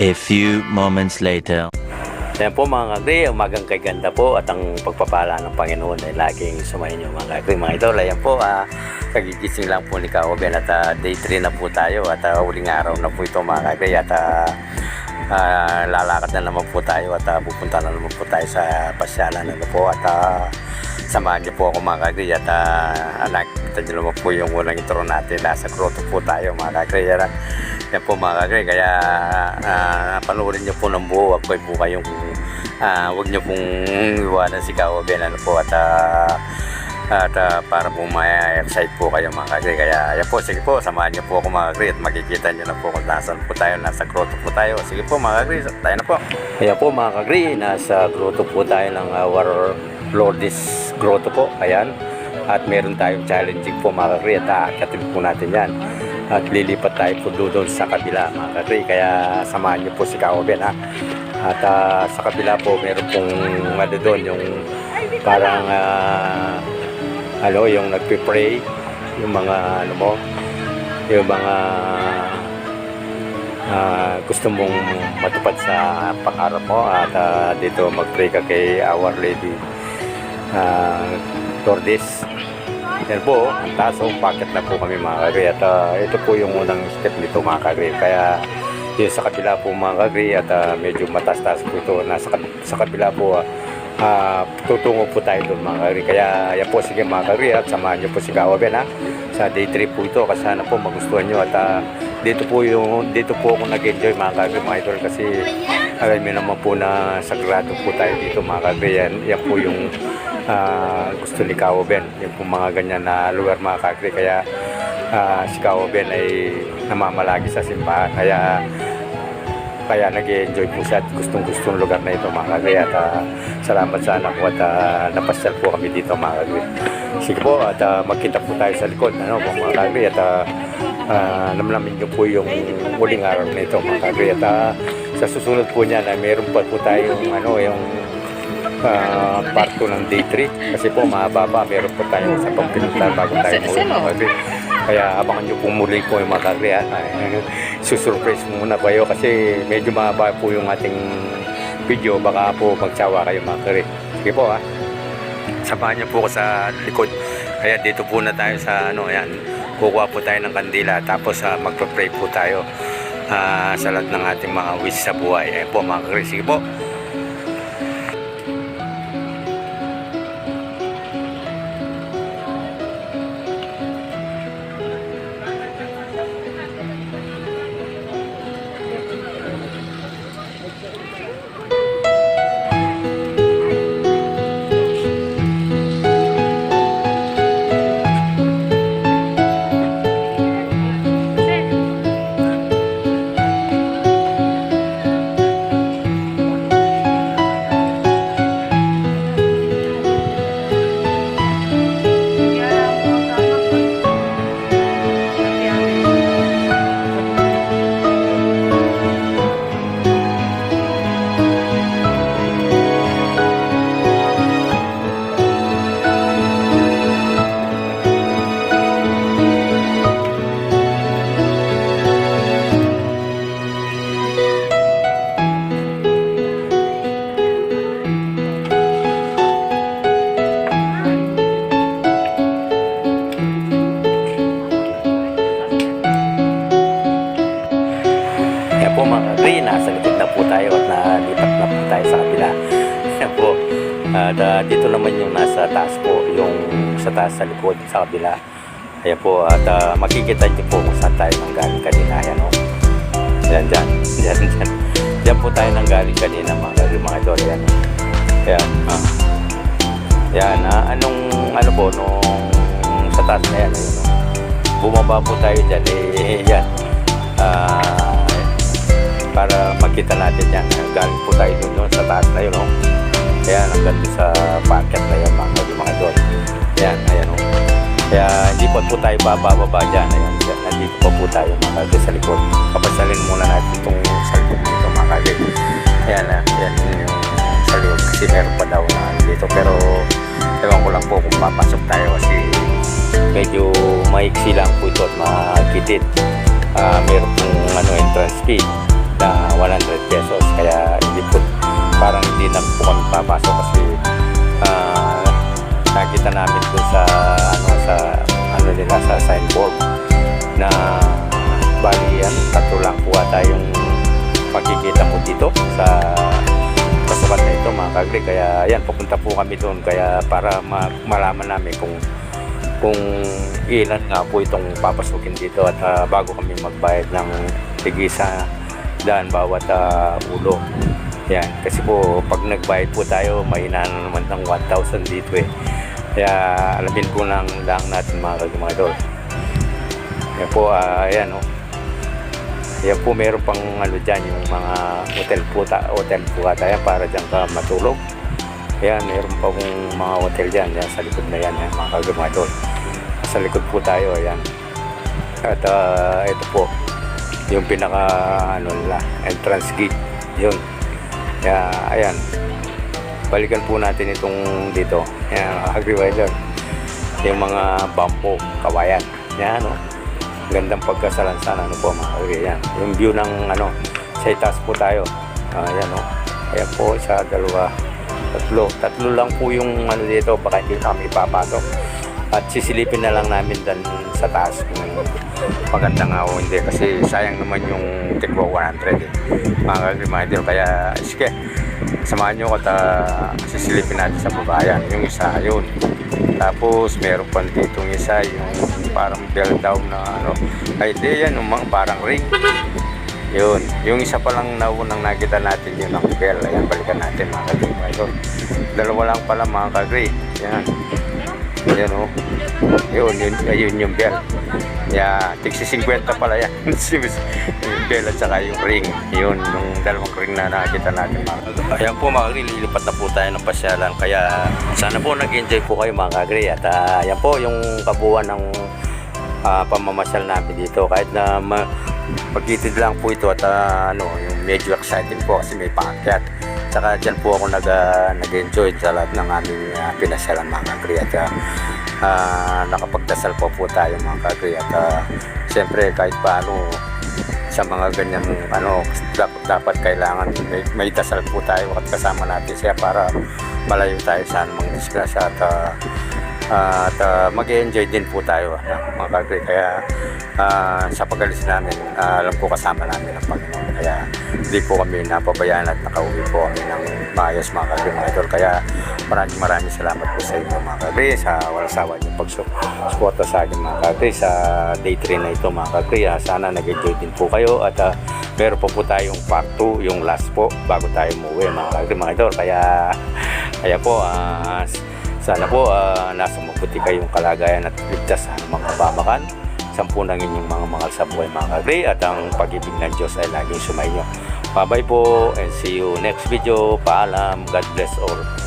A few moments later. Yan po mga kagri, umagang kay ganda po at ang pagpapala ng Panginoon ay laging sumayin nyo mga kagri. Mga idol, ayan po, kagigising lang po ni Kaoben at day 3 na po tayo at huling araw na po ito mga kagri at lalakad na naman po tayo at pupunta na naman po tayo sa pasyalan na po at samahan niyo po ako mga kagri at nakikita niyo naman po yung unang intro natin. Nasa grotto po tayo mga kagri. Yan po mga kagri, kaya panoorin niyo po ng buo. Huwag po kayong huwag niyo pong iwanan si Kaoben po at para po ma-excite po kayo mga kagri. Kaya yan po, sige po, samahan niyo po ako mga kagri at makikita niyo na po kung nasan po tayo. Nasa grotto po tayo. Sige po mga kagri, tayo na po. Kaya po mga kagri, nasa grotto po tayo ng Our Lourdes grotto po. Ayan, at meron tayong challenging po mga kagri at aakyatin po natin yan at lilipat tayo po doon sa kabila mga kagri. Kaya samahan niyo po si Kaoben at sa kabila po meron pong doon yung parang yung nagpe-pray, yung mga yung mga gusto mong matupad sa pangarap mo at dito mag-pray ka kay Our Lady Lourdes. Yan po, ang taas, packet na po kami mga kagri at ito po yung unang step nito mga kagri. Kaya yun sa kabila po mga kagri at medyo mataas-taas po ito. Sa kabila po tutungo po tayo doon mga kagri. Kaya yan po, sige mga kagri at samahan nyo po si Kaoben sa day 3 po ito kasi sana po magustuhan nyo at dito po ako nag-enjoy mga kagri mga idol kasi alam nyo naman po na sagrado po tayo dito mga kagri. Yan po yung gusto ni Kaoben, yung po mga ganyan na lugar mga kagri. Kaya si Kaoben ay namamalagi sa simbahan, kaya nag-enjoy po siya at gustong lugar na ito mga kagri at salamat sana po at napasyal po kami dito mga kagri. Sige po at magkita po tayo sa likod mga kagri at namnamin nyo po yung muling araw na ito mga kagri at sa susunod po niya na meron pa po tayong yung part 2 ng day 3 kasi po mahaba, meron po tayong sa pagpinuntahan bago tayo muli. Kaya abangan nyo po muli po yung mga kagri susurprise muna kayo kasi medyo mahaba po yung ating video, baka po magsawa kayo mga kagri. Sige po samahan nyo po ko sa likod. Kaya dito po na tayo sa ayan, kukuha po tayo ng kandila tapos magpa-pray po tayo sa lahat ng ating mga wish sa buhay. Ayan po mga kagri, sige po. Nasa likod na po tayo at nalipat na po tayo sa kabila. Yan po. At dito naman yung nasa taas po, yung sa taas sa likod sa kabila. Ayan po. At makikita niyo po kung saan tayo nanggaling kanina. Ayan dyan. Dyan po tayo nanggaling kanina mga idol. Ayan. Ayan. Nung sa taas na yan. Bumaba po tayo dyan. Yan. Para makita natin yan. Galing po tayo doon sa taas na yun. Kaya hanggang sa packet na yun mga idol. Ayan. Kaya hindi pa po tayo bababa dyan. Ayan. Nandito pa po tayo mga idol sa likod. Kapasalin muna natin itong sa likod dito mga idol. Ayan yung sa likod kasi meron pa daw na dito. Pero ewan ko lang po kung papasok tayo kasi medyo maiksi lang po ito at makitid. Meron pong entrance fee na 100 pesos. Kaya hindi po, parang hindi na po kami papasok kasi nakita namin doon sa ano nila sa signboard na bali yan, tatlo lang po ata yung makikita mo dito sa pasukan na ito mga kagri. Kaya yan, pupunta po kami doon kaya para malaman namin kung ilan nga po itong papasukin dito at bago kami magbayad ng tigisa daan bawat ulo. Yan, kasi po pag nagbayad po tayo may na naman ng 1,000 dito eh. Kaya alamin po lang natin mga idol. Yan po, ayan oh. Yan po, meron pang ano dyan, yung mga hotel po ata yan para dyan ka matulog. Ayan, meron pa pong mga hotel dyan, yan sa likod na yan, yan mga idol. Sa likod po tayo, ayan. At ito po, yung pinaka ano nila, entrance gate, yun. Kaya, ayan. Balikan po natin itong dito. Ayan, idol. Yung mga bamboo, kawayan. Yan, no? Gandang pagkasalansan, ano po mga kagri, yan. Yung view ng ano, sa itaas po tayo. Ayan, no? Ayan po, isa, dalawa, tatlo lang po yung ano dito, baka hindi kami papasok. At sisilipin na lang namin dan sa taas kung maganda nga o hindi kasi sayang naman yung Tikwa 100 eh. Mga kagri, mga idol, kaya sige, samahan nyo at sisilipin natin sa babayan. Yung isa, yun. Tapos meron pa ditong isa yung parang bell down na ano, ay di yan, umang parang ring. Yun, yung isa pa lang na unang nakita natin yun ang bell. Ayan, balikan natin mga kagri. Dalawa lang pala mga kagri. Yan. Yan o. Yun yung bell. Yeah, tigsi 50 pala yan. Yung bell at saka yung ring. Yun, yung dalawang ring na nakita natin mga kagri. Ayan po mga kagri, lilipat na po tayo ng pasyalan. Kaya sana po nag-enjoy po kayo mga kagri. At ayan po yung kabuuan ng pamamasyal namin dito. Kahit na pagkitid lang po ito at yung medyo exciting po kasi may paakyat. Saka dyan po ako nag-enjoy sa lahat ng aming pinasyalan mga kagri. At nakapagdasal po tayo mga kagri. At siyempre kahit paano sa mga ganyan dapat kailangan may dasal po tayo at kasama natin siya para malayo tayo sa anumang disgrasya at mag-enjoy din po tayo mga kagri. Kaya sa pag-alis namin alam ko kasama namin ang Panginoon, kaya hindi po kami napabayaan at nakauwi po kami ng maayos mga kagri mga idol. Kaya maraming salamat po sa inyo mga kagri sa walang sawa niyong pagsuporta sa akin mga kagri sa day 3 na ito mga kagri. Sana nag-enjoy din po kayo at meron po tayong part 2, yung last po bago tayo umuwi mga kagri mga idol. Kaya po sana po nasa mabuti kayong kalagayan at ligtas sa mga kabamakan. Sampu ng inyong mga mahal sa buhay mga kagri at ang pag-ibig ng Diyos ay laging sumainyo. Bye-bye po and see you next video. Paalam. God bless all.